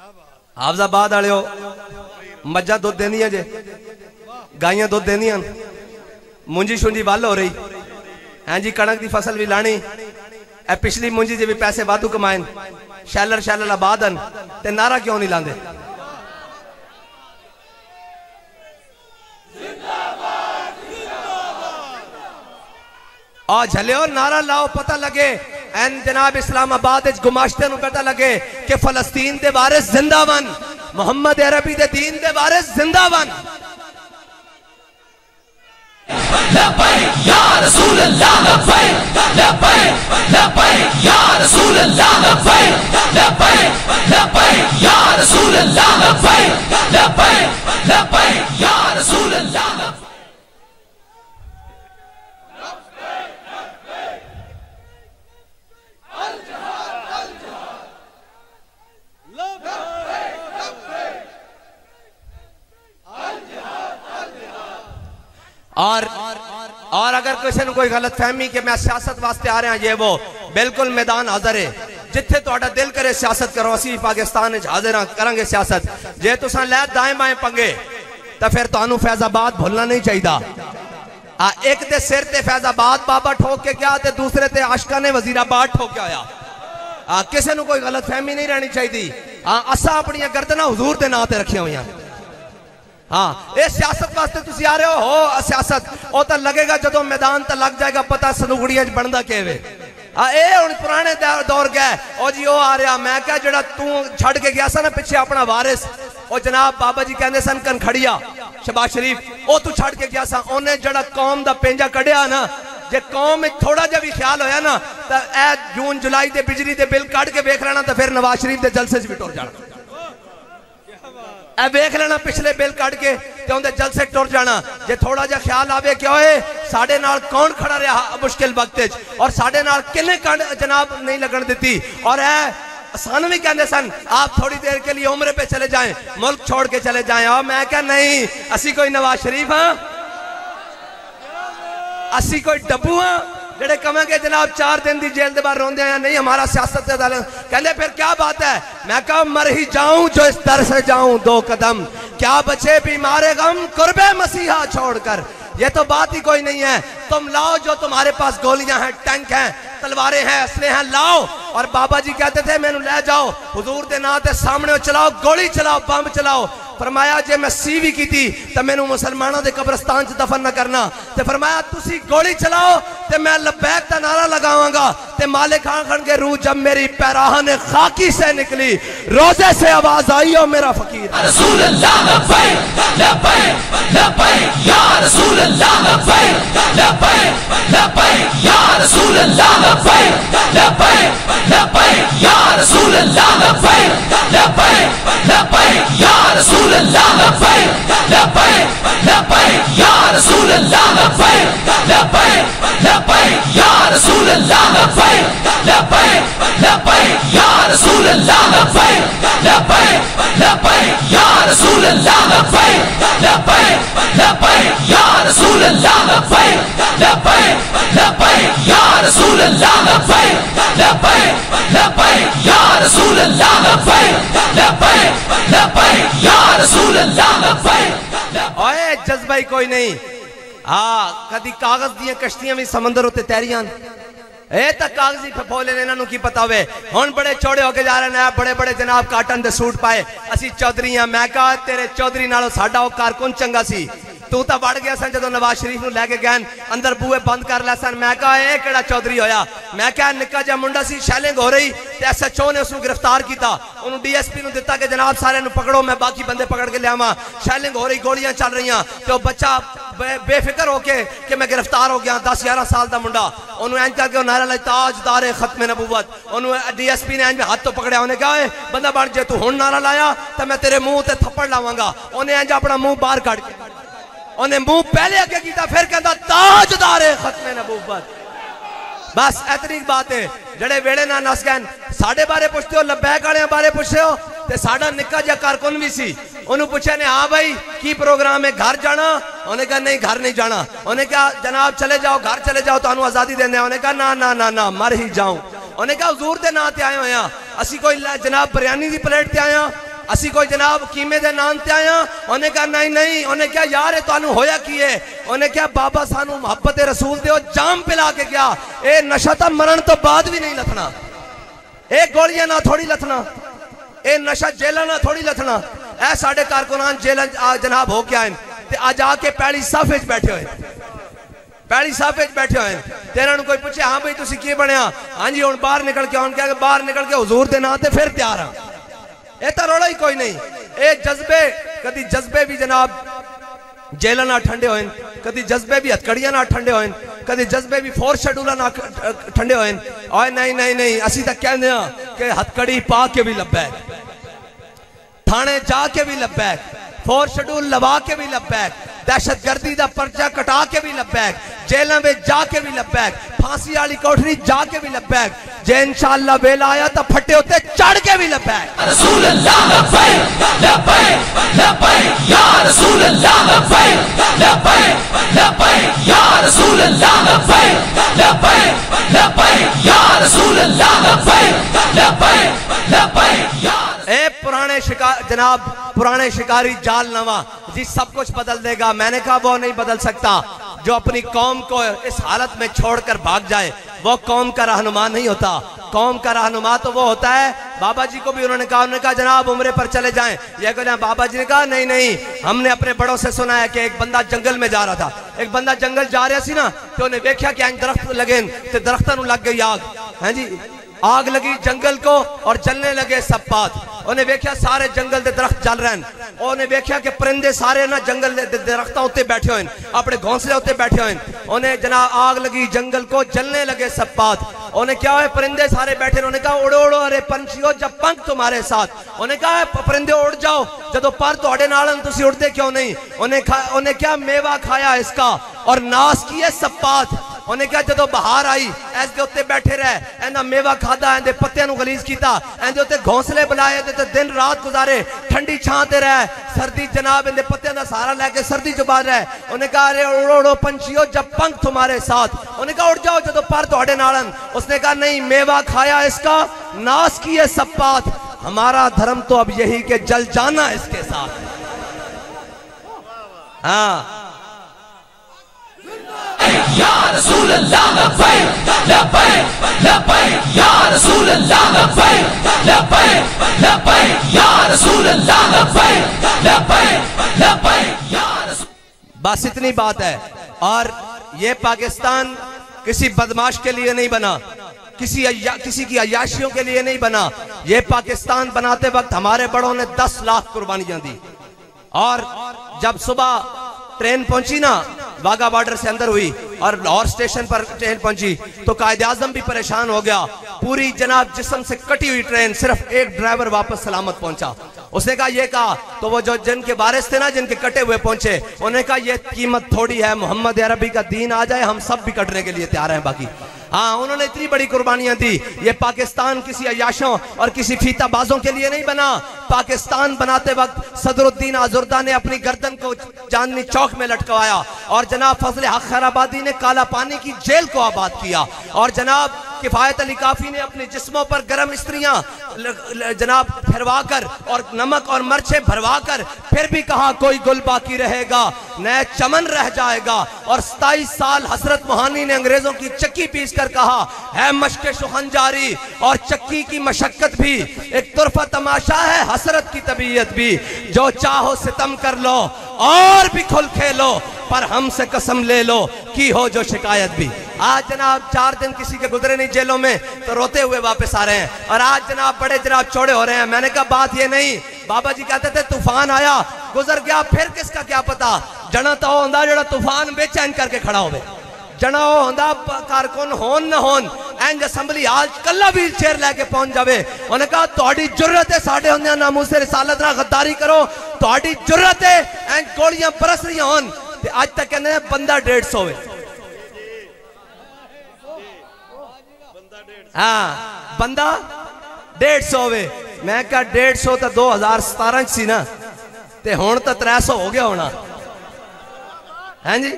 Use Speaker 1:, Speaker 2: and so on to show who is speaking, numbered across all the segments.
Speaker 1: हाफजाबाद वाले मज्जा दुध देंदियां जे, गाइयां दुध देंदियां, मुंजी शुंजी वल हो रही है जी, कणक की फसल भी लानी ए, पिछली मुंजी जे भी पैसे वाधू कमाए, शैलर शैलर आबादन ते नारा क्यों नहीं लाते? और झलियो नारा लाओ, पता लगे एन जनाब इस्लामाबाद गुमाश्ते नु पता लगे कि फलस्तीन दे वारिस जिंदावन, मोहम्मद अरबी दे दीन दे वारिस जिंदावन। लब्बैक या रसूल अल्लाह, लब्बैक लब्बैक लब्बैक या रसूल अल्लाह, लब्बैक लब्बैक लब्बैक या रसूल अल्लाह, लब्बैक लब्बैक लब्बैक या रसूल अल्लाह। और अगर किसी ने कोई गलत फहमी कि मैं सियासत वास्ते आ रहा ये वो, बिल्कुल मैदान हाजिर है, जिथे तुहाडा दिल करे सियासत करो, असी पाकिस्तान हाजिर करांगे सियासत। जे तुसां लै दाएं बाएं पंगे तो फिर तुहानू फैजाबाद भूलना नहीं चाहिए। एक दे सिर ते फैजाबाद बाबा ठोक के गया ते दूसरे ते आशका ने वजीराबाद ठोक के आया। किसी को कोई गलत फहमी नहीं रहनी चाहिए। असा अपनी गर्दना हुजूर के नाम से रखिया हुई। हाँ, ये सियासत वास्ते तुसी आ रहे हो सियासत, वो तो लगेगा जो मैदान तो लग जाएगा पता सनुगड़िया बनता कि हुण पुराने दौर गए। ओ जी वो आ रहा, मैं क्या जरा तू छड़ के गया सा ना पिछे अपना वारिस, वो जनाब बाबा जी कहते सन कनखड़िया शहबाज शरीफ, वो तू छड़ के गया सा, उन्हें जरा कौम का पेंजा कढ़िया ना, जे कौम में थोड़ा जा भी ख्याल होया ना तो ए जून जुलाई के बिजली के बिल कट के वेख लेना, तो फिर नवाज शरीफ के जलसे भी टुर जाना। वेख लेना पिछले बिल कट के ते उनके जलसे टुर जाना। जे थोड़ा जा ख्याल आवे कि ओए साडे नाल कौन खड़ा रहा मुश्किल वक्त और साडे नाल किन्ने जनाब नहीं लगन दी। और सन भी कहते सन आप थोड़ी देर के लिए उम्र पे चले जाएं, मुल्क छोड़ के चले जाएं। और मैं क्या नहीं, असी कोई नवाज शरीफ हाँ, असी कोई डब्बू हाँ जेडे कहेंगे जनाब 4 दिन की जेल के बाद रोंदे हैं नहीं हमारा सियासत से कहते फिर क्या बात है। मैं कहा मर ही जाऊं जो इस दर से जाऊं 2 कदम, क्या बचे बीमारे गम कुर्बे मसीहा छोड़कर। ये तो बात ही कोई नहीं है। तुम लाओ जो तुम्हारे पास गोलियां हैं, टैंक हैं, तलवारें हैं, असले हैं, लाओ। और बाबा जी कहते थे मैनू ले जाओ हुजूर के नाम से सामने चलाओ, गोली चलाओ, बम चलाओ। फरमाया जे मैं सी भी की तो मैनू मुसलमानों के कब्रस्तान च दफन न करना। तो फरमाया तुसी गोली चलाओ तो मैं लब्बैक का नारा लगावांगा। ते मालिक खान खान के रूह जब मेरी पैराहन खाकी से निकली, रोजे से आवाज आई ओ मेरा फकीर रसूल अल्लाह लब्बैक लब्बैक लब्बैक या रसूल अल्लाह लब्बैक लब्बैक लब्बैक या रसूल अल्लाह लब्बैक लब्बैक लब्बैक या रसूल अल्लाह लब्बैक लब्बैक लब्बैक या रसूल अल्लाह लब्बैक लब्बैक लब्बैक या रसूल अल्लाह लब्बैक लब्बैक लब्बैक या रसूल अल्लाह लब्बैक लब्बैक लब्बैक या रसूल अल्लाह लब्बैक लब्बैक लब्बैक या रसूल अल्लाह लब्बैक लब्बैक लब्बैक या रसूल अल्लाह लब्बैक लब्बैक लब्बैक या रसूल अल्लाह लब्बैक लब्बैक लब्बैक या रसूल अल्लाह लब्बैक लब्बैक लब्बैक या रसूल अल्लाह लब्बैक। ओए जज्बा कोई नहीं। हाँ, कदी कागज दी कश्तियां भी समंदर उत्ते तैरियां, ए तक कागजी फफोले ने इन्हों की पता होवे। हुण बड़े चौड़े होके जा रहे हैं, बड़े बड़े जनाब काटन दे सूट पाए, असी चौधरी हाँ। मैं कहा तेरे चौधरी नालों साडा वो कारकुन चंगा सी, तू तो बढ़ गया सन जो नवाज शरीफ नूं लैके गए अंदर बूहे बंद कर लै सन। मैं कहा यह किहड़ा चौधरी होया। मैं कहा निक्का जिहा मुंडा सी, शैलिंग हो रही ते SHO ने उसनूं गिरफ्तार किया, उन्होंने DSP नूं दिता कि जनाब सारे नूं पकड़ो, मैं बाकी बंदे पकड़ के लियावां। शैलिंग हो रही, गोलियां चल रही, तो बच्चा बेफिक्र होके कि मैं गिरफ्तार हो गया, 10-11 साल का मुंडा, उन्होंने इंज करके नारा लाई ताजदार खत्मे नबूवत। उन्होंने DSP ने इंज हाथ तो पकड़िया, उन्हें कहा बंदा बन जे तू हुण नारा लाया तो मैं तेरे मुंह ते थप्पड़ लावांगा। उन्हें इंज अपना मुंह बाहर कट के उन्हें मुंह पहले अगे किया, फिर कहता ताजदार खत्मे नबूवत। बस इतनी बात है। जड़े वेड़े ना नस गए, साढ़े बारे पुछते हो, लब्बैक वाले बारे पुछते हो, तो साडा निक्का जिहा कारकुन भी सी, उन्होंने पूछा ने हाँ भाई की प्रोग्राम है, घर जाना? उन्हें कहा नहीं घर नहीं जाना। उन्हें कहा जनाब चले जाओ, घर चले जाओ, तो आज़ादी देने। उन्हें कहा ना ना ना ना मर ही जाऊं। उन्हें कहा हुजूर के नाम से आए हुए हैं, असी कोई जनाब बिरयानी की प्लेट से आए, असी कोई जनाब कीमे दे नाम ते आया। उन्हें कहा नहीं नहीं, उन्हें क्या यार ये तुहानू होया की है? उन्हें क्या बाबा सानू मोहब्बत रसूल दे जाम पिला के गया। ए नशा तो मरण तो बाद भी नहीं लथना, ए गोलियां ना थोड़ी लथना, ए नशा जेलों ना थोड़ी लथना। ए साडे कारकुनान जेल जनाब हो के आए ते अज आके पहली साफे च बैठे हुए, पहली साफे च बैठे हुए। तेरा कोई पूछे हाँ भाई तुसी की बनया? हाँ जी हुण बाहर निकल के आउण क्या बाहर निकल के हुजूर दे नाम ते फिर तैयार हाँ। ये तो रौला ही कोई नहीं। ये जज्बे कभी जज्बे भी जनाब जेल ना ठंडे होए, कभी जज्बे भी हथकड़ियां ना ठंडे होए, कभी जज्बे भी फोर्स शेड्यूल ना ठंडे होए। और नहीं नहीं नहीं, असी तो कहते हैं कि हथकड़ी पा के भी लब्बैक, थाने जाके भी लब्बैक, फोर्स शेड्यूल लवा के भी लब्बैक, दहशतगर्दी का पर्चा कटा के भी लब्बैक, जेलों में जाके भी लब्बैक, फांसी वाली कोठरी जाके भी लब्बैक, जे इंशाअल्लाह वेला आया तो फटे होते चढ़ के भी लब्बैक। रसूल अल्लाह लब्बैक लब्बैक लब्बैक या रसूल अल्लाह लब्बैक लब्बैक लब्बैक या रसूल अल्लाह लब्बैक लब्बैक लब्बैक या रसूल अल्लाह लब्बैक लब्बैक लब्बैक या। ए पुराने शिकार जनाब, पुराने शिकारी जाल नवा जी सब कुछ बदल देगा। मैंने कहा वो नहीं बदल सकता। जो अपनी कौम को इस हालत में छोड़कर भाग जाए वो कौम का रहनुमा नहीं होता। कौम का रहनुमा तो वो होता है, बाबा जी को भी उन्होंने कहा जनाब उम्रे पर चले जाएं। ये कहते हैं बाबा जी ने कहा नहीं नहीं, हमने अपने बड़ों से सुना है कि एक बंदा जंगल में जा रहा था, एक बंदा जंगल जा रहा सी ना तो उन्हें देखा कि दरख्त लगे तो दरख्तों लग गई आग। है जी, आग लगी जंगल को और जलने लगे सब पात। उन्हें देखा सारे जंगल के दरख्त जल रहे हैं। उन्हें देखा कि परिंदे सारे ना जंगल के दरख्तों उत्ते बैठे हुए, अपने घोंसले उत्ते बैठे हुए। उन्हें जनाब आग लगी जंगल को, जलने लगे सब पात। उन्हें क्या है, परिंदे सारे बैठे। उन्होंने कहा उड़ो उड़ो अरे पंछियों जब पंख तुम्हारे साथ। उन्हें कहा परिंदे उड़ जाओ जदों पर तुहाडे नाल तुसी उड़ते क्यों नहीं? उन्हें क्या मेवा खाया इसका और नाश किए सब पात। उन्हें क्या जदों बहार आई ऐसे उत्ते बैठे रहे, एंदा मेवा खादा, एंदे पत्तियां नूं गलीज कीता, एंदे उत्ते घोंसले बनाए ते दिन रात गुजारे, ठंडी छां ते रहे, सर्दी जनाब एंदे पत्तियां दा सहारा लेके सर्दी च बाहर रहे। उन्हें कहा अरे उड़ो उड़ो पंछियों जब पंख तुम्हारे साथ। उन्हें कहा उड़ जाओ जदों पर तुहाडे नाल। उसने कहा नहीं, मेवा खाया इसका, नाश किए सब पात। हमारा धर्म तो अब यही कि जल जाना इसके साथ। हाँ या रसूल अल्लाह लब्बैक लब्बैक लब्बैक या रसूल अल्लाह लब्बैक लब्बैक लब्बैक या रसूल अल्लाह लब्बैक लब्बैक लब्बैक या रसूल। बस इतनी बात है। और ये पाकिस्तान किसी बदमाश के लिए नहीं बना, किसी की अय्याशियों के लिए नहीं बना। ये पाकिस्तान बनाते वक्त हमारे बड़ों ने 10 लाख कुर्बानियां दी। और जब सुबह ट्रेन पहुंची ना, वाघा बॉर्डर से अंदर हुई और लाहौर स्टेशन पर ट्रेन पहुंची तो कायदे आजम भी परेशान हो गया। पूरी जनाब जिस्म से कटी हुई ट्रेन, सिर्फ एक ड्राइवर वापस सलामत पहुंचा। उसने कहा ये कहा तो वो जो जिनके वारिस थे ना, जिनके कटे हुए पहुंचे, उन्हें कहा ये कीमत थोड़ी है, मोहम्मद अरबी का दीन आ जाए हम सब भी कटने के लिए तैयार हैं बाकी। हाँ, उन्होंने इतनी बड़ी कुर्बानियां दी। ये पाकिस्तान किसी अयाशों और किसी फीताबाजों के लिए नहीं बना। पाकिस्तान बनाते वक्त सदरुद्दीन आजुर्दा ने अपनी गर्दन को चांदनी चौक में लटकवाया और जनाब फजल हक खैराबादी ने काला पानी की जेल को आबाद किया और जनाब किफायत अली काफी ने अपने जिस्मों पर गर्म स्त्रियां जनाब फिरवा कर और नमक और मर्चे भरवा कर फिर भी कहा कोई गुल बाकी रहेगा, नए चमन रह जाएगा। और 27 साल हसरत मोहानी ने अंग्रेजों की चक्की पीस कर कहा है मशक़े सुखन जारी और चक्की की मशक्कत भी एक तुरफा तमाशा है, हसरत की तबीयत भी। जो चाहो सितम कर लो और भी खुल खेलो, पर हमसे कसम ले लो की हो जो शिकायत भी। आज जनाब 4 दिन किसी के गुजरे नहीं जेलों में तो रोते हुए वापस आ रहे हैं और आज जनाब बड़े जनाब चौड़े हो रहे हैं। मैंने कहा बात ये नहीं, बाबा जी कहते थे तूफान आया गुजर गया फिर किसका क्या पता। जना तो होंदा जेड़ा तूफान बेचैन करके खड़ा होवे, जना वो होंदा कारकुन होन न होन एंज असैम्बली हाल कल्ला व्हील चेयर लेके पहुंच जावे। उन्हें कहा तुहाडी जुर्रत है साडे होंदे नामूसे रिसालत नाल गद्दारी करो, तुहाडी जुर्रत है एंज गोलियां बरस रही होन। आज तक कहते हैं बंदा 150 है। हाँ बंदा 150 वे। मैं क्या 150 तो 2017 सी ना ते हुण तो 300 हो गया होना है जी,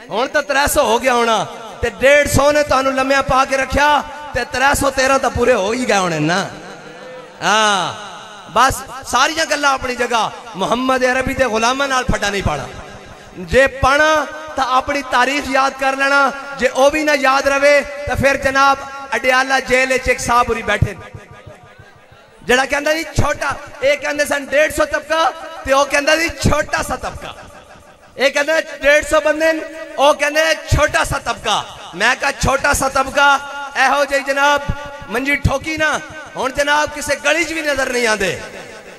Speaker 1: हुण तो 300 हो गया होना ते 150 ने तुहानू लम्या पा के रखा ते 313 तो पूरे हो ही गए होने ना। हाँ बस सारिया गल्लां अपनी जगह। मुहम्मद अरबी के गुलामां नाल फटा नहीं पाना। जे पाना तो अपनी तारीख याद कर लेना, जे वो भी ना याद रहे तो फिर जनाब अडियाला जेल एक साहबुरी बैठे जरा कहता जी छोटा, ये कहते सन 150 तबका, तो वह कहता जी छोटा सा तबका। ये कहते 150 बंदे, वो कहते छोटा सा तबका। मैं कहा छोटा सा तबका एहो जी जनाब मंजी ठोकी ना हुण जनाब किसी गली च भी नजर नहीं आते।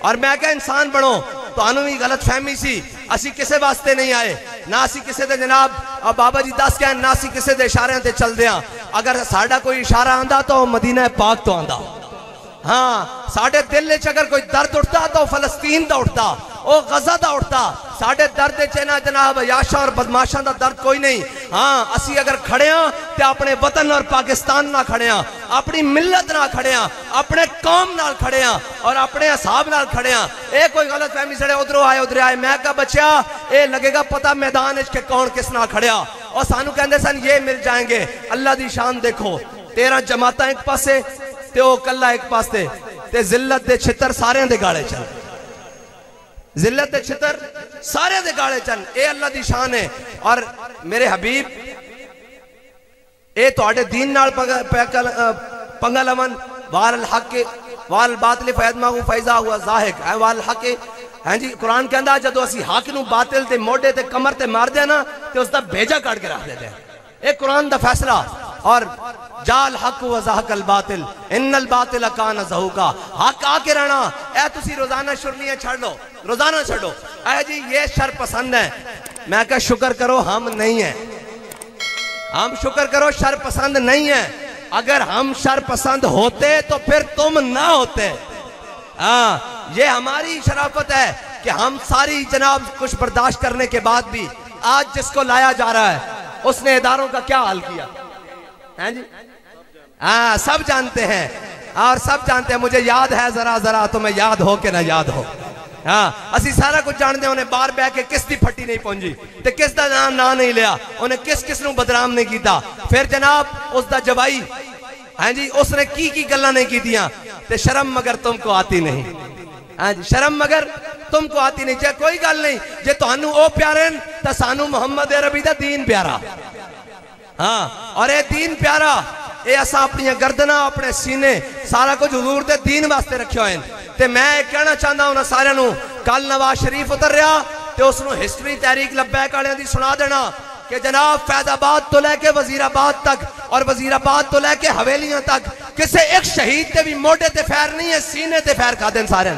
Speaker 1: और मैं क्या इंसान बनो, तो भी गलत फहमी सी, असी किसी वास्ते नहीं आए ना, असी किसी दे जनाब बाबा जी दस कह ना, असी किसी दे इशारे ते चलते हैं। अगर साडा कोई इशारा आंदा तो मदीना पाक तो आंदा। हाँ साडे दिल च अगर कोई दर्द उठता तो फलस्तीन का उठता, वो गजा का उठता। साडे दर्द च ना जनाब याशा और बदमाशा का दर्द कोई नहीं। हाँ असी अगर खड़े हाँ तो अपने वतन और पाकिस्तान ना खड़े हाँ, अपनी मिलत ना खड़े हाँ, अपने कौम नाल खड़े हाँ और अपने हिसाब नाल खड़े हाँ। ये कोई गलत फहमी सड़े उधरों आए उधर आए। मैं कहा बच्चा ये लगेगा पता मैदान के कौन किस नाल खड़िया, और सानू कहते सन ये मिल जाएंगे। अल्लाह की शान देखो, 13 जमाता एक पासे ते ओ कल्ला एक पासे, ते जिल्लत दे छितर सारे दे गाले चल, जिल्लत दे छितर सारे दे गाले चल। ये अल्लाह दी शान है। और मेरे हबीब ये तुहाडे दीन नाल पंगा लवन, वाल हक वाल बातिल फैदमाहू फैजा हुआ जाहिक है वाल हक है जी। कुरान कहता जदों असी हक नूं बातिल ते मोढे ते कमर ते मारदे ना ते उसका भेजा काट के रख देते हैं। ये कुरान दा फैसला। और जाल हक व ज़हकल बातिल इन्नल बातिल कान ज़हूका। हक आके रहना ऐ तुसी रोजाना शुरलियां छड़ लो, रोजाना छड़ो ऐ जी ये शर पसंद है। मैं कहा शुक्र करो हम नहीं है, हम शुक्र करो शर पसंद नहीं है। अगर हम शर पसंद होते तो फिर तुम ना होते। हाँ ये हमारी शराफत है कि हम सारी जनाब कुछ बर्दाश्त करने के बाद भी आज जिसको लाया जा रहा है उसने इदारों का क्या हाल किया है जी। हाँ सब जानते हैं और सब जानते हैं। मुझे याद है जरा जरा तो मैं याद हो के ना याद हो। हाँ असी सारा कुछ जानते हैं। उन्हें बाहर बह के किस दी फट्टी नहीं पहुंची तो किस का नाम ना नहीं लिया, उन्हें किस किस नूं बदनाम नहीं किया। फिर जनाब उसका जवाई हाँ जी उसने की गल्लां नहीं कीतियां ते शर्म मगर तुमको आती नहीं। हाँ जी शर्म मगर तुमको आती नहीं। चाहे कोई गल नहीं, जे तुहानू ओ प्यारे तो सानू मुहम्मद अरबी दा दीन प्यारा। हाँ और ये दीन प्यारा ये असा अपनी गर्दना अपने सीने सारा कुछ हुजूर दे दीन वास्ते रखे हुए। ते मैं कहना चाहता उन्होंने सारे कल नवाज शरीफ उतर रहा तो उसनों हिस्ट्री तहरीक लब्बैक वालियां दी सुना देना कि जनाब फैजाबाद तो लैके वजीराबाद तक और वजीराबाद तो लैके हवेलियां तक किसी एक शहीद के भी मोढे ते फैर नहीं है, सीने ते फैर खा देन सारे।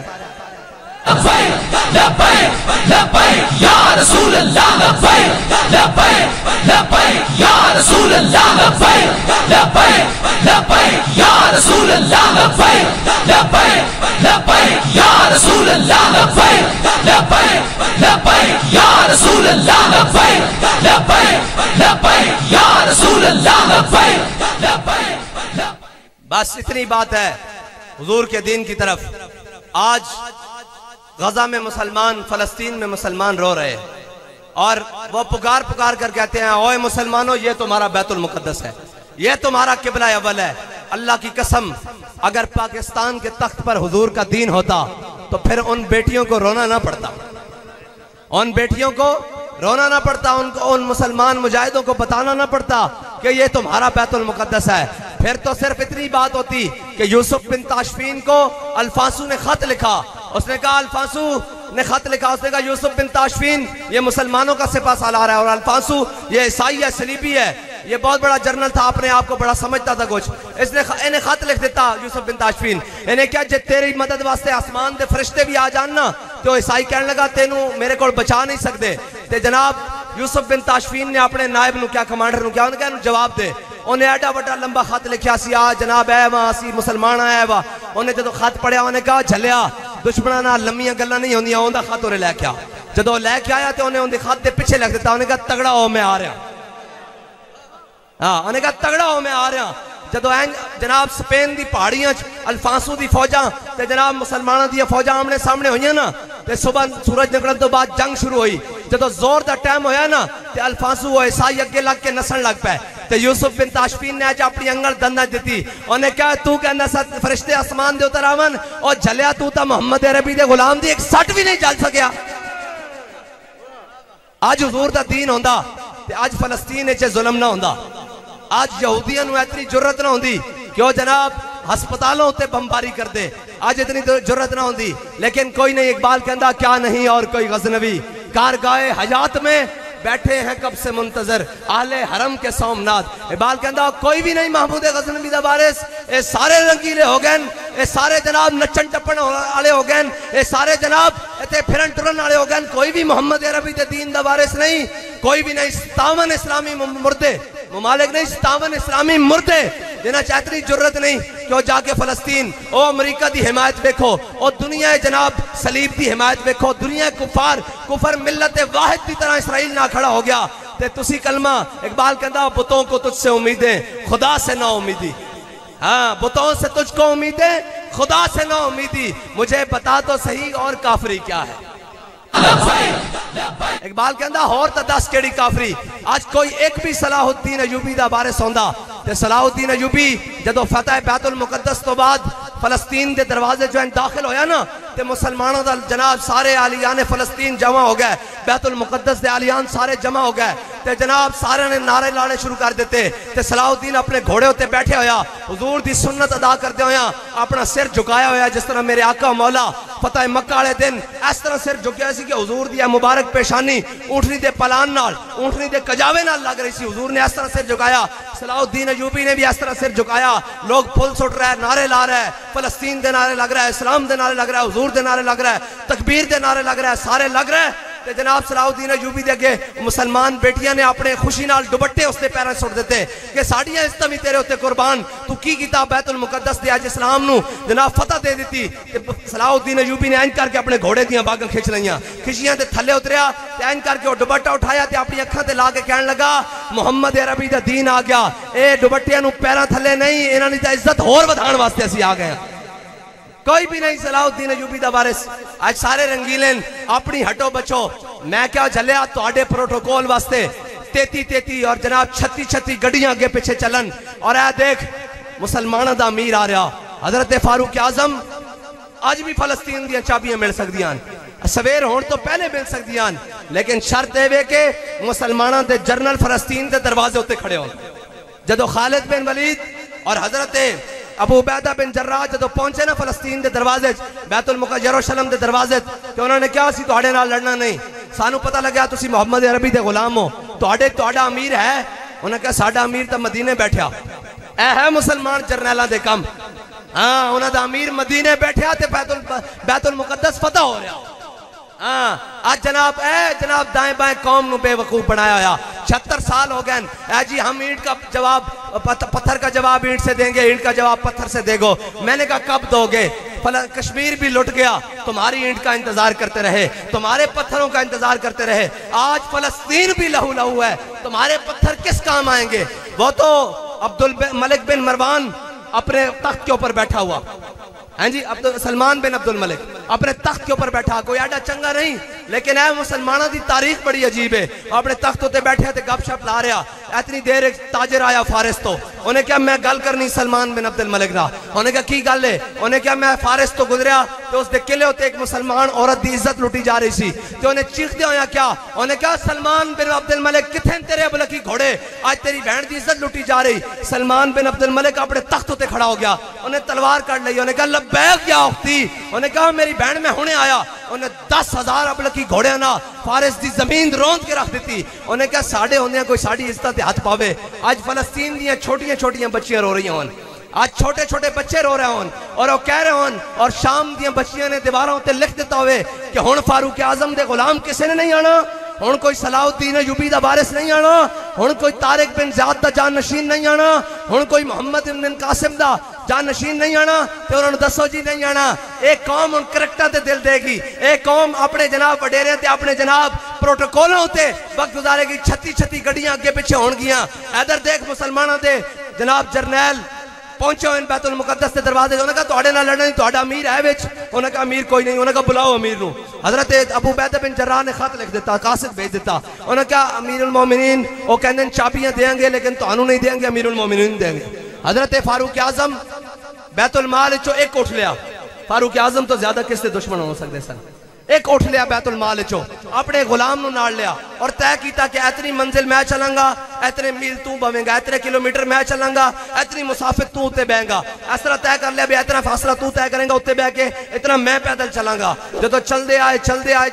Speaker 2: लब्बैक लब्बैक लब्बैक या रसूल अल्लाह, लब्बैक लब्बैक लब्बैक या रसूल अल्लाह, लब्बैक लब्बैक लब्बैक या रसूल अल्लाह, लब्बैक लब्बैक लब्बैक या रसूल अल्लाह, लब्बैक लब्बैक लब्बैक या रसूल अल्लाह, लब्बैक लब्बैक लब्बैक या रसूल अल्लाह, लब्बैक लब्बैक।
Speaker 1: बस इतनी बात है हुजूर के दीन की तरफ। आज गजा में मुसलमान, फलस्तीन में मुसलमान रो रहे हैं और वो पुकार पुकार कर कहते हैं ओए मुसलमानों ये तुम्हारा बैतुल मुकद्दस है, ये तुम्हारा किबला अव्वल है। अल्लाह की कसम अगर पाकिस्तान के तख्त पर हुजूर का दीन होता तो फिर उन बेटियों को रोना ना पड़ता, उन बेटियों को रोना ना पड़ता, उनको उन मुसलमान मुजाहिदों को बताना ना पड़ता कि ये तुम्हारा बैतुल मुकद्दस है। फिर तो सिर्फ इतनी बात होती कि यूसुफ बिन ताशफीन को अल्फांसू ने खत लिखा। उसने कहा अल्फांसू ने खत लिखा, उसने कहा यूसुफ बिन ताशफीन ये मुसलमानों का सिपा सालार है और अल्फांसू ये ईसाई है, सलीबी है, ये बहुत बड़ा जर्नल था, अपने आप को बड़ा समझता था कुछ। इसने इन्हें खत लिख देता यूसुफ बिन ताशफीन, इन्हें क्या जे तेरी मदद वास्ते आसमान के फरिश्ते भी आ जान ना तो ईसाई कहने लगा तेनू मेरे को बचा नहीं सकते। ते जनाब यूसुफ बिन ताशफीन ने अपने नायब नू क्या कमांडर नू क्या उन्हें क्या जवाब दे, उन्हें एडा बड़ा लंबा खत लिखा सी आ जनाब है वहां असी मुसलमान आया वा। उन्हें जो खत पढ़िया उन्हें कहा झलिया दुश्मना नाल लम्मियां गल्लां नहीं होंदियां, उनका खत उन्हें लैके आ। जो लैके आया तो उन्हें उनके खत के पिछे लिख दिता, उन्हें कहा तगड़ा हो मैं आ रहा। हाँ उन्हें कहा तगड़ा हो मैं आ रहा। जो जनाब स्पेन की पहाड़ियां अल्फांसू की फौजा ते जनाब मुसलमानों दी फौजा आमने सामने हुई ना ते सुबह सूरज निकलने तो बाद जंग शुरू हुई। जो जोर का टाइम होया ना ते अल्फांसू वो ईसाई अगे लग के नसन लग पे तो यूसुफ बिन ताशफीन ने आज अपनी अंगल दंदा दी। उन्हें क्या तू कहना सत फरिश्ते आसमान दे उतर आवन और जलिया तू तो मोहम्मद अरबी दे गुलाम दी एक सट भी नहीं जल सकिया। आज हुजूर दा दीन होंदा ते आज फलस्तीन च जुल्म ना होंदा। आज यहूदियों नूं इतनी जुर्रत ना होंदी क्यों जनाब हस्पतालों उत्ते बमबारी कर दे। आज इतनी जुर्रत ना होंदी। लेकिन कोई नहीं, इकबाल कहता क्या नहीं और कोई गजनवी कारगाए हयात में बैठे हैं कब से मुंतजर आले हरम के सोमनाथ। इकबाल कहता कोई भी नहीं महमूद गजनवी दा वारिस। ये सारे रंगीले हो गए, ये सारे जनाब नचन टप्पन वाले हो गए, ये सारे जनाब इतने फिरन टुरन वाले हो गए। कोई भी मोहम्मद अरबी दे दीन दा वारिस नहीं, कोई भी नहीं। 57 इस्लामी मुर्दे मुमालिक नहीं, 57 इस्लामी मुर्दे जिन्हें इतनी जरूरत नहीं क्यों जाके फलस्तीन ओ अमरीका की हिमायत देखो और दुनिया जनाब सलीब की हिमायत देखो। दुनिया कुफर मिल्लत वाहिद की तरह इसराइल ना खड़ा हो गया ते तुसी कलमा। इकबाल कहता बुतों को तुझसे उम्मीदें खुदा से ना उम्मीदी। हाँ, बुतों से तुझको उम्मीदें खुदा से ना उम्मीदी। मुझे बता तो सही और काफरी क्या है। इकबाल कहता होर तो दस केड़ी काफरी। आज कोई एक भी सलाहुद्दीन अयूबी दा वारिस होंदा ते सलाहुद्दीन अयूबी जदों फतह बैतुल मुकद्दस तो बाद फलस्तीन के दरवाजे जो दाखिल होया ना ते मुसलमानों का जनाब सारे आलियान फलस्तीन जमा हो गए। बैतुल मुकद्दस के आलियान सारे जमा हो गए ते जनाब सारे ने नारे लाने शुरू कर देते ते सलाहुद्दीन अपने घोड़े उत्ते बैठे होया हुजूर दी सुन्नत अदा करते होया अपना सिर झुकाया होया जिस तरह मेरे आका मौला फतह मक्का वाले दिन इस तरह सिर झुकिया सी कि हुजूर दी मुबारक पेशानी ऊँटनी के पलान नाल ऊँटनी के कजावे नाल लग रही सी। हुजूर ने इस तरह सिर झुकाया, सलाहुद्दीन अयूबी ने भी इस तरह सिर झुकाया। लोग फुल सुट रहे, नारे ला रहे, फलस्तीन के नारे लग रहा है, इस्लाम के नारे लग रहा है, हुजूर के नारे लग रहा है, तकबीर के नारे लग रहा है, सारे लग रहे हैं। ते जनाब सलाहुद्दीन अयूबी दे अगे मुसलमान बेटियां ने अपने खुशी नाल दुपट्टे उसके पैरों सुट देते कि साड़ियां इज्जतां भी तेरे उत्ते कुर्बान। तू की कीता बैतुल मुकद्दस दे अज इस्लाम नू जनाब फतह दे दी। सलाहुद्दीन अयूबी ने इंज करके अपने घोड़े दियां बागां खिंच लईयां, खिचियां ते थल्ले उतरिया ते इंज करके वो दुपट्टा उठाया ते अपनी अखां ते ला के कहन लगा मुहम्मद अरबी दा दीन आ गया। ए दुपट्टियां नू पैरां थल्ले नहीं, इन्हां दी तां इज्जत होर वधाउण वास्ते असीं आ गए। कोई भी नहीं सलाहुद्दीन अयूबी दा वारिस। आज सारे रंगीले अपनी हटो बचो। मैं क्या झलिया तुहाडे प्रोटोकॉल वास्ते 33 और जनाब 36 गड्डियां अगे पिछे चलन और ऐ देख मुसलमानों दा अमीर आ रहा हजरत फारूक आजम। अज भी फलस्तीन दी चाबियां मिल सकदियां, सवेर होने तो पहले मिल सकदियां, लेकिन शर्त यह कि मुसलमानों के जनरल फलस्तीन के दरवाजे उत्ते खड़े हो। जदों खालिद बिन वलीद और हजरत अबू उबैदा बिन जर्राह जदों पहुंचे ना फलस्तीन के दरवाजे बैतुल मुकद्दस यरूशलेम के दरवाजे तो उन्होंने कहा सी तुहाडे नाल लड़ना नहीं, सानू पता लगा तुसी मोहम्मद अरबी दे गुलाम हो, तुहाडा अमीर है। उन्होंने कहा साडा अमीर तो मदीने बैठा। ऐ है मुसलमान जरनैलों दे कम। हाँ, उन्हों दा अमीर मदीने बैठा ते बैतुल मुकद्दस फतह हो रहा। हाँ, आज जनाब दाएं बाएं कौम नू बेवकूफ बनाया होया। 76 साल हो गए ऐ जी हम ईंट का जवाब पत्थर का जवाब ईंट से देंगे, ईंट का जवाब पत्थर से देगो। मैंने कहा कब दोगे? कश्मीर भी लुट गया, तुम्हारी ईंट का इंतजार करते रहे, तुम्हारे पत्थरों का इंतजार करते रहे। आज फलस्तीन भी लहू लहू है, तुम्हारे पत्थर किस काम आएंगे? वो तो अब्दुल मलिक बिन मरवान अपने तख्त के ऊपर बैठा हुआ, हाँ जी, सलमान बिन अब्दुल मलिक अपने तख्त के ऊपर बैठा, कोई आडा चंगा नहीं, लेकिन है मुसलमानों की तारीख बड़ी अजीब है। अपने तख्त उत्ते बैठे ते गपशप ला रहा। इतनी देर एक ताजर आया फारिस तो उन्हें क्या मैं गल करनी सलमान बिन अब्दुल मलिक ना। उन्हें क्या की गल है? उन्हें क्या मैं फारिस तो गुजरिया तो उस किले उत्ते एक मुसलमान औरत की इज्जत लुटी जा रही सी तो उन्हें चीखते होया क्या उन्हें क्या सलमान बिन अब्दुल मलिक किथे तेरे बलकी घोड़े, आज तेरी बहन की इज्जत लुटी जा रही। सलमान बिन अब्दुल मलिक अपने तख्त उत्ते खड़ा हो गया, उन्हें तलवार काट ली। उन्हें कहा लब्बैक या उख्ती। उन्हें कहा मेरी बहन मैं हुणे आया। उन्हें 10,000 अबलकी घोड़े ना फारिस की जमीन रोंद के रख दी। उन्हें क्या साढ़े होंगे कोई साड़ी इज्जत हाथ पावे। आज फलस्तीन दी छोटियां छोटियां बच्चियां रो रही होन, आज छोटे छोटे बच्चे रो रहे होन और वो कह रहे होन और शाम दी बच्चियां ने दीवारों ते लिख दिता हुए कि हुण फारूक आजम दे गुलाम किसी ने नहीं आना, हुण कोई सलाहुद्दीन अयूबी दा वारिस नहीं आना, हुण कोई तारिक बिन ज़ियाद दा जान नशीन नहीं आना, हुण कोई मोहम्मद बिन कासिम दा जान नशीन नहीं आना। तो उन्होंने दसो जी नहीं आना। एक कौम उन करैक्टर ते दिल देगी, एक कौम अपने जनाब वडेरे ते अपने जनाब प्रोटोकॉलों उत्ते वक्त गुजारेगी। 36 गड्डियां अगे पिछे होणगियां। इधर देख मुसलमानों दे जनाब जरनैल पहुंचे इन बैतुल मुकद्दस के दरवाजे। उन्होंने कहा तुहाडे नाल लड़ना नहीं, तुहाडा अमीर है विच। उन्होंने कहा अमीर कोई नहीं। उन्होंने कहा बुलाओ अमीर नूं। हजरत अबू उबैदा बिन जर्राह ने खत लिख दिता, कासिद भेज दिता। उन्होंने कहा अमीरुल मोमिनीन वो कहते चाबियां देंगे लेकिन तुहानू नहीं देंगे, अमीरुल मोमिनीन देंगे। हजरत फारूक आजम बैतुल माल चो एक उठ लिया। फारूक आजम तो ज्यादा किससे दुश्मन हो सकते सन। एक उठ लिया बैतुल माल चो, अपने गुलाम नू नाल लिया और तय किया कि इतनी मंजिल मैं चलांगा, इतने मील तू बवेगा, इतने किलोमीटर मैं चलांगा, इतनी मुसाफिर तू उत्ते बहेगा। इस तरह तय कर लिया भी इतना फासला तू तय करेगा उत्ते बह के, इतना मैं पैदल चलांगा। जो चलते आए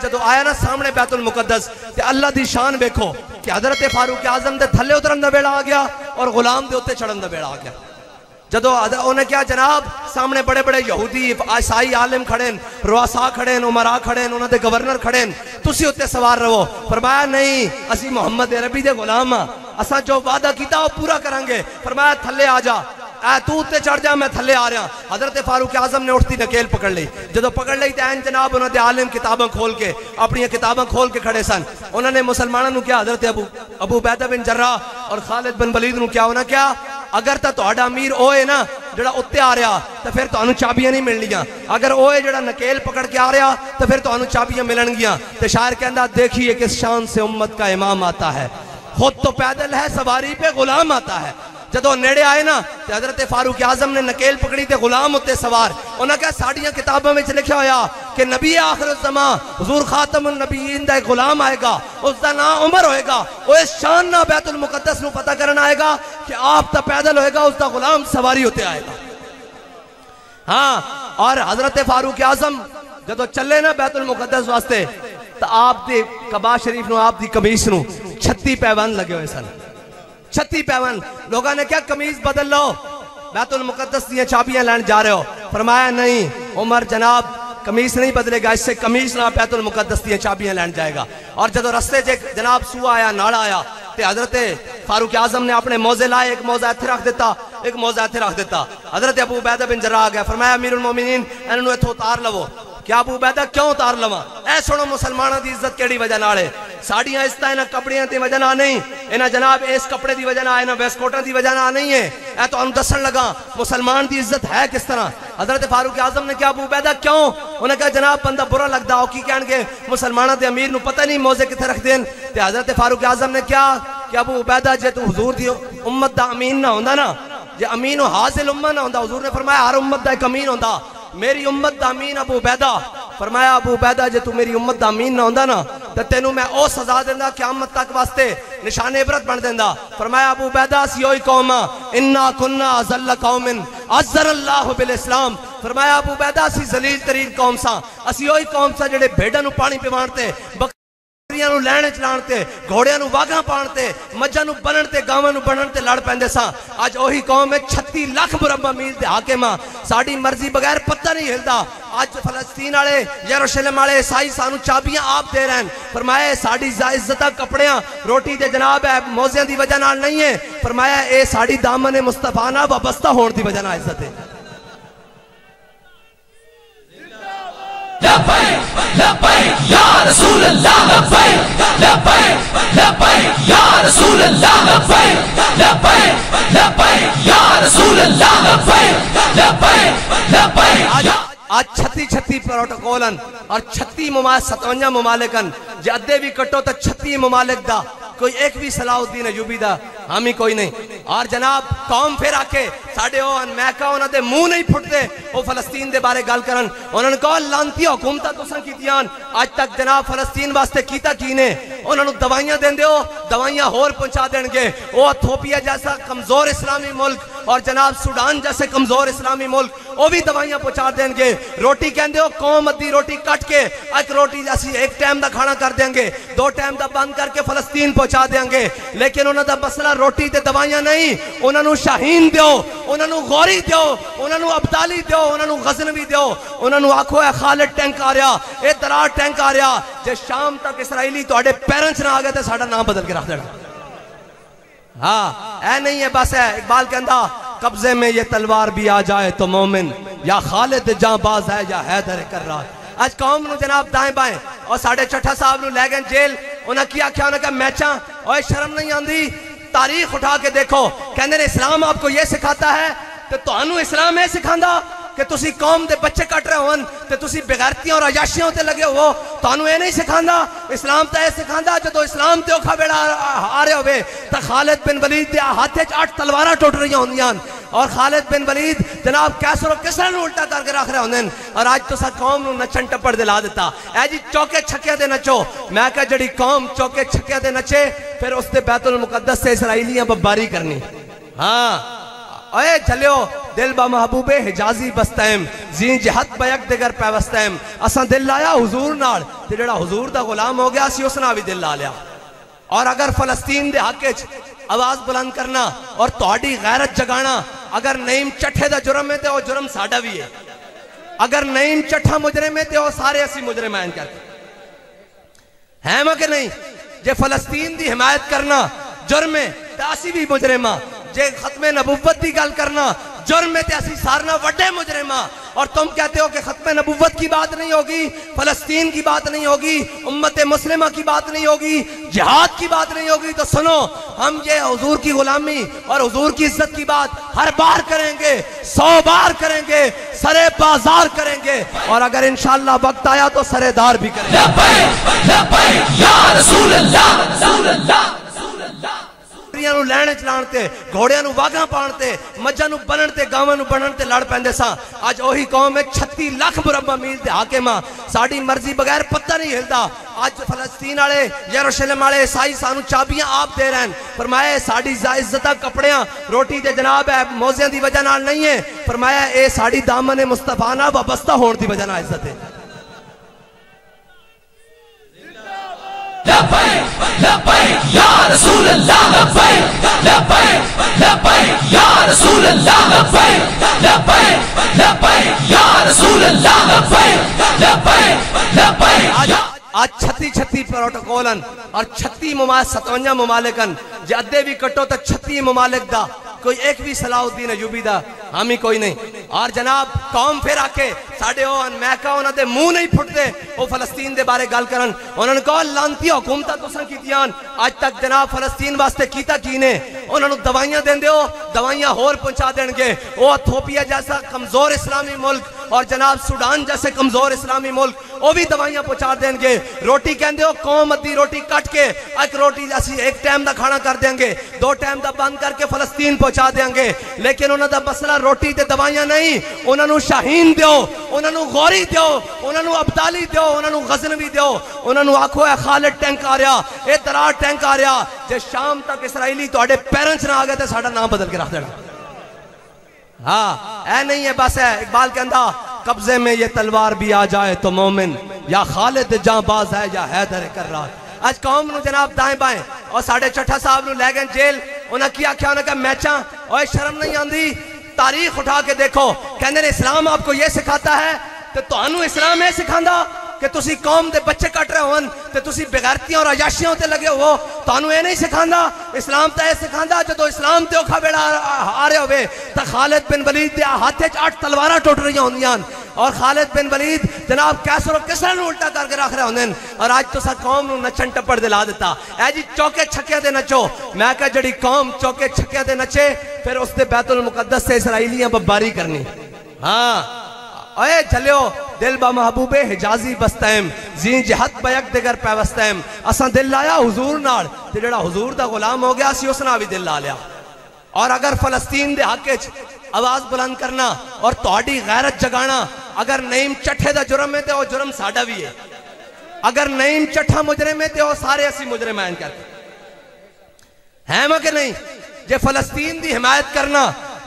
Speaker 1: जो आया ना सामने बैतुल मुकद्दस ते अल्लाह दी शान देखो कि हजरत फारूक आजम के थले उतरन का बेड़ा आ गया और गुलाम के उत्ते चढ़न का बेड़ा आ गया। जदों उन्हें क्या जनाब सामने बड़े बड़े यहूदी ईसाई आलिम खड़े, रुआसा खड़े, उमरा खड़े, उन्होंने गवर्नर खड़े, तुसी उत्ते सवार रहो। फरमाया नहीं, असी मोहम्मद अरबी दे गुलाम हाँ, असा जो वादा किया वो पूरा करांगे। फरमाया थले आ जा, तू उत्ते चढ़ जा, मैं थले आ रहा। हजरत फारूक आजम ने उठती नकेल पकड़ ली। जो पकड़ ली तो जनाब उन्होंने आलिम किताबें खोल के अपन किताबें खोल के खड़े सन। उन्होंने मुसलमानों क्या हजरत अबू उबैदा बिन जर्राह और खालिद बिन वलीद नूं क्या उन्हें क्या, अगर तो तुहाडा अमीर ओ है ना जड़ा उत्ते आ रहा तो फिर तुहानू चाबियां नहीं मिलनियां, अगर ओ है जड़ा नकेल पकड़ के आ रहा तो फिर तुहानू चाबियां मिलणगियां। तो शायर कहंदा देखिए किस शान से उम्मत का इमाम आता है, खुद तो पैदल है सवारी पे गुलाम आता है। जदों नेड़े आए ना तो हजरत फारूक आजम ने नकेल पकड़ी ते गुलाम उत्ते सवार। उन्हें कहा साड़ियां किताबों में लिखा होया कि नबी आखिर ज़मा हुजूर खातमुन नबीयीन दा गुलाम आएगा, उसका नाम उमर होएगा। वो इस शान ना बैतुल मुकद्दस नूं पता करना आएगा कि आप तो पैदल होएगा, उसका गुलाम सवारी होते आएगा। हाँ, और हजरत फारूक आजम जदों चले ना बैतुल मुकद्दस वास्ते तो आप दी कबा शरीफ नूं आप दी कमीज नूं 36 पैबंद लगे हुए सन। 36 पैबंद। लोगों ने क्या कमीज बदल लो, बैतुल मुकद्दस दी चाबियां लैन जा रहे हो। फरमाया नहीं उमर जनाब कमीज नहीं बदलेगा, इससे कमीज ना बैतुल मुकद्दस दी चाबियां लैन जाएगा। और जब रस्ते से जनाब सूआ आया, नाड़ा आया तो हजरत फारूक आजम ने अपने मौजे लाए, एक मौजा इत्थे रख दिता, एक मौजा इत्थे रख दिता। हजरत अबू उबैदा बिन जर्राह आ गया। फरमाया अमीरुल मोमिनीन इन्होंने इत्थों उतार लवो। क्या अबू उबैदा क्यों उतार लवा? ऐ सुनो मुसलमानों की इज्जत केड़ी वजह नाल है। साड़ियां इज्जत इन्हां कपड़ियां दी वजह नाल नहीं, इन्हां जनाब इस कपड़े की वजह नाल, इन्हां वेस्टकोटां की वजह नाल नहीं है। ऐ तुहानू दस्सण लगा मुसलमान की इज्जत है किस तरह। हजरत फारूक आजम ने क्या अबू उबैदा क्यों? उन्हें कहा जनाब बंदा बुरा लगता हो की कहणगे मुसलमानों के अमीर नूं पता नहीं मौजे कित्थे रख देन। ते हजरत फारूक आजम ने क्या कि अबू उबैदा जे तू हुजूर दी उम्मत दा अमीन ना होंदा ना, जे अमीन हो हाजिल उम्मा ना होंदा, हुजूर ने फरमाया हर उम्मत दा एक अमीन होंदा, मेरी उम्मत दा अमीन अबू उबैदा। फरमाया अबू उबैदा जे तू मेरी उम्मत दा अमीन ना होंदा ना तो तेनू मैं ओ सजा देंदा क़यामत तक वास्ते निशाने इबरत बन देंदा। फरमाया अबू उबैदा असी ओही कौम आ, इन्ना कुन्ना अज़ल्ल कौमिन अज़्ज़रल्लाहु बिल इस्लाम। फरमाया अबू उबैदा असी जलील तरीन कौम सा, असी ओही कौम सा जेड़े भेड़ां नूं पानी पिवाणते, बकरियां नूं लैण च लाणते, घोड़ियां नूं वाघां पाणते, मज्झां नूं बनण ते गावां नूं बनण ते लड़ पैंदे सा। अज ओही कौम है 36 लाख मुरब्बा मील दे हाकिम आ, साडी मर्जी बगैर पत्ता नहीं हिलदा। आज फलस्तीन वाले यरूशलेम वाले ईसाई सानू चाबियां आप दे रहे हैं। फरमाया साड़ी इज्जत कपड़ियां रोटी दे जनाब है मौजियां दी वजह नाल नहीं है। फरमाया ए साड़ी दामन मुस्तफा ना वाबस्ता होने दी वजह नाल इज्जत है।
Speaker 2: लब्बैक लब्बैक या रसूल अल्लाह, लब्बैक लब्बैक लब्बैक या रसूल अल्लाह, लब्बैक लब्बैक लब्बैक या रसूल अल्लाह, लब्बैक लब्बैक लब्बैक।
Speaker 1: आज 36 प्रोटोकॉलन और 57 ममालिकन जे अद्धे भी कटो तो 36 ममालिक दा कोई एक भी सलाहुद्दीन अयूबी दा हामी कोई नहीं। और जनाब कौम फिर आके साडे मैं कहा उन्होंने मुंह नहीं फुटते वो फलस्तीन के बारे गल करन। उन्होंने कहा लानती हुकूमत तुसां कीतियां अज तक जनाब फलस्तीन वास्ते कीता की ने। उन्होंने दवाइयां देंदे हो, दवाइयां होर पहुंचा देंगे। वो इथोपिया जैसा कमजोर इस्लामी मुल्क और जनाब सूडान जैसे कमजोर इस्लामी मुल्क वो भी दवाइयां पहुंचा देंगे। रोटी कहते हो कौम अद्धी रोटी कट के एक रोटी असी एक टाइम का खाना कर देंगे, 2 टाइम का बंद करके फलस्तीन पहुंचा देंगे। लेकिन उन्होंने मसला रोटी ते दवाइयां नहीं, उन्होंने शाहीन दो, उन्होंने गौरी दो, उन्होंने अब्दाली दो, उन्होंने गजनवी दो। उन्होंने आखो है खालिद टैंक आ रहा, ये दरार टैंक आ रहा, जे शाम तक इसराइली तुहाडे पैरों च ना आ गए तो साडा नाम बदल के रख देना। हाँ ऐ नहीं है बस है। इकबाल कहता कब्जे में ये तलवार भी आ जाए तो मोमिन या खालिद जांबाज है या हैदर कर रहा। आज कौम नूं जनाब दाएं बाएं और साढ़े चट्ठा साहब नूं लै गए जेल। उन्हें क्या आख्या, उन्हें कहा मैचा और शर्म नहीं आती, तारीख उठा के देखो। कहते इस्लाम आपको ये सिखाता है तो तुहानू इस्लाम यह सिखांदा कि तुसी कौम के बच्चे कट रहे हो तो तुसी बेगैरतियां और अयाशियों ते लगे हो। तुहानू यह नहीं सिखांदा। इस्लाम तो यह सिखांदा जो इस्लाम ते औखा बेड़ा आ रहे होवे तो खालिद बिन वलीद के हाथ 8 तलवारां टुट रही होंदियां और खालिद बिन वलीद जनाब कैसर किसरा उल्टा करके रख रहे होंगे। और अज तुसा कौम नूं नचन टप्पड़ दिला दिता है जी चौके छक्के दे नचो। मैं कहा जड़ी कौम चौके छक्के दे नचे फिर उसके बैतुल मुकद्दस से इसराइलियां बमबारी करनी। हाँ अये चलियो दिल बा महबूबे हिजाजी बस्तैम जी जहत बयक दिगर पैवस्तैम असा दिल लाया हुजूर नाल ते जेड़ा हुजूर दा गुलाम हो गया सी उसना भी दिल ला लिया। और अगर फलस्तीन दे हक च आवाज बुलंद करना और तुहाडी गैरत जगाना अगर नईम चट्ठे दा जुर्म है तो जुर्म साडा भी है। अगर नईम चट्ठा मुजरिम है तो सारे असी मुजरिम हैं करके है मैं कि नहीं। जे फलस्तीन दी हिमायत करना जुर्म है तो असी भी मुजरिम हां। जे खत्मे नबुव्वत की गल करना जुर्म है असी सारना वड्डे मुजरिम हां। और तुम कहते हो कि खत्मे नबुव्वत की बात नहीं होगी, फलस्तीन की बात नहीं होगी, उम्मत मुस्लिमा की बात नहीं होगी, जिहाद की बात नहीं होगी। तो सुनो हम ये हुजूर की गुलामी और हुजूर की इज्जत की बात हर बार करेंगे, 100 बार करेंगे, सरे बाजार करेंगे और अगर इंशाअल्लाह वक्त आया तो सरेदार भी करेंगे। लैने चलाते घोड़िया वाघा पाते मझा बनते गावां बनते लड़ पैंदे सा। अज ओही कौम है 36 लाख मुरब्बा मील के हाकिम आ साड़ी मर्जी बगैर पत्ता नहीं हिलता। अज फलस्तीन वाले यरूशलेम वाले ईसाई सानू चाबियां आप दे रहे हैं। फरमाया साड़ी इज्जत कपड़िया रोटी दे जनाब है मौजियां की वजह नाल नहीं है। फरमाया ये साड़ी दामन मुस्तफा नाल वाबस्ता होने की वजह नाल इज्जत है।
Speaker 2: या रसूल अल्लाह लब्बैक लब्बैक लब्बैक या रसूल अल्लाह लब्बैक लब्बैक लब्बैक या रसूल अल्लाह लब्बैक लब्बैक लब्बैक।
Speaker 1: आज 36 प्रोटोकॉलन और 57 ममालिकन जे अद्धे भी कटो तो 36 ममालिक दा कोई एक भी सलाहुद्दीन अयूबी दा हामी कोई नहीं। और जनाब कौम फिर आके साडे मैं कहा उन्होंने मुंह नहीं फुटते वो फलस्तीन के बारे गल करन। उन्होंने कहा लानती हुकूमत तुसां कीतियां अज तक जनाब फलस्तीन वास्ते कीता की ने। उन्होंने दवाइयां देंदे हो दवाइयां होर पहुंचा देंगे। वो इथोपिया जैसा कमजोर इस्लामी मुल्क और जनाब सूडान जैसे कमजोर इस्लामी मुल्क वो भी दवाइयां पहुंचा देंगे। रोटी कहते हो कौम अद्धी रोटी कट के एक रोटी असी एक टाइम का खाना कर देंगे 2 टाइम का बंद करके फलस्तीन पहुंचा देंगे। लेकिन उन्होंने मसला रोटी ते दवाइयां नहीं। उन्होंने शाहीन दो, उन्होंने गौरी दो, उन्होंने अब्दाली दो, उन्होंने गजनवी दो। उन्होंने आखो है खालिद टैंक आ रहा ये दरार टैंक आ रहा जे शाम तक इसराइली तुहाडे पैरों च ना आ गए तो साडा नाम बदल के रख देना। हाँ ऐ नहीं है बस है इकबाल कहता कब्जे में ये तलवार भी आ जाए तो मोमिन या खालिद जांबाज है या हैदर कर रहा। आज कौम नू जनाब दाएं बाएं और साढ़े चट्ठा साहब नू लै गए जेल। उन्हें क्या आख्या उन्हें कहा मैचा और शर्म नहीं आती तारीख उठा के देखो। कहते इस्लाम आपको ये सिखाता है तो तुहानू इस्लाम यह सिखांदा कि तुसी कौम के बच्चे कट रहे हो तो तुसी बेगैरतियां और अयाशियों ते लगे हो। तुहानू यह नहीं सिखांदा। इस्लाम तो यह सिखांदा जो इस्लाम ते औखा बेड़ा आ रहे होवे तो खालिद बिन वलीद के हाथ 8 तलवारां टुट रही होंदियां और खालिद बिन वलीद जनाब कैसर किसरा उल्टा करके रख रहे होंगे। और अज तुसा कौम नूं नचन टप्पड़ दिला दिता है जी चौके छक्के दे नचो। मैं कहा जड़ी कौम चौके छक्के दे नचे फिर उसके बैतुल मुकद्दस से इसराइलियां बमबारी करनी। हाँ अये चलियो दिल बा महबूबे हिजाजी बस्तैम जी जहत बयक दिगर पैवस्तैम असा दिल लाया हुजूर नाल ते जेड़ा हुजूर दा गुलाम हो गया सी उसना भी दिल ला लिया। और अगर फलस्तीन दे हक च आवाज बुलंद करना और तुहाडी गैरत जगाना अगर नईम चट्ठे दा जुर्म है तो वो जुर्म साडा भी है। अगर नईम चट्ठा मुजरिम है तो सारे असी मुजरिम हैं करके है मैं कि नहीं। जे फलस्तीन की हिमायत करना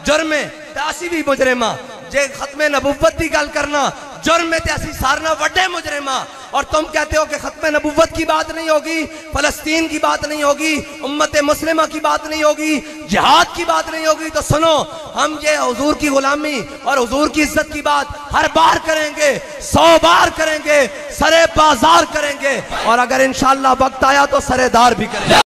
Speaker 1: जुर्म है तो असी भी मुजरिम हां। जे खत्मे नबुव्वत की गल करना जुर्म है तो असी सारना वड्डे मुजरिम हां। और तुम कहते हो कि खत्मे नबुव्वत की बात नहीं होगी, फलस्तीन की बात नहीं होगी, उम्मत मुस्लिमा की बात नहीं होगी, जिहाद की बात नहीं होगी। तो सुनो हम ये हुजूर की गुलामी और हुजूर की इज्जत की बात हर बार करेंगे, 100 बार करेंगे, सरे बाजार करेंगे और अगर इंशाअल्लाह वक्त आया तो सरेदार भी करेंगे।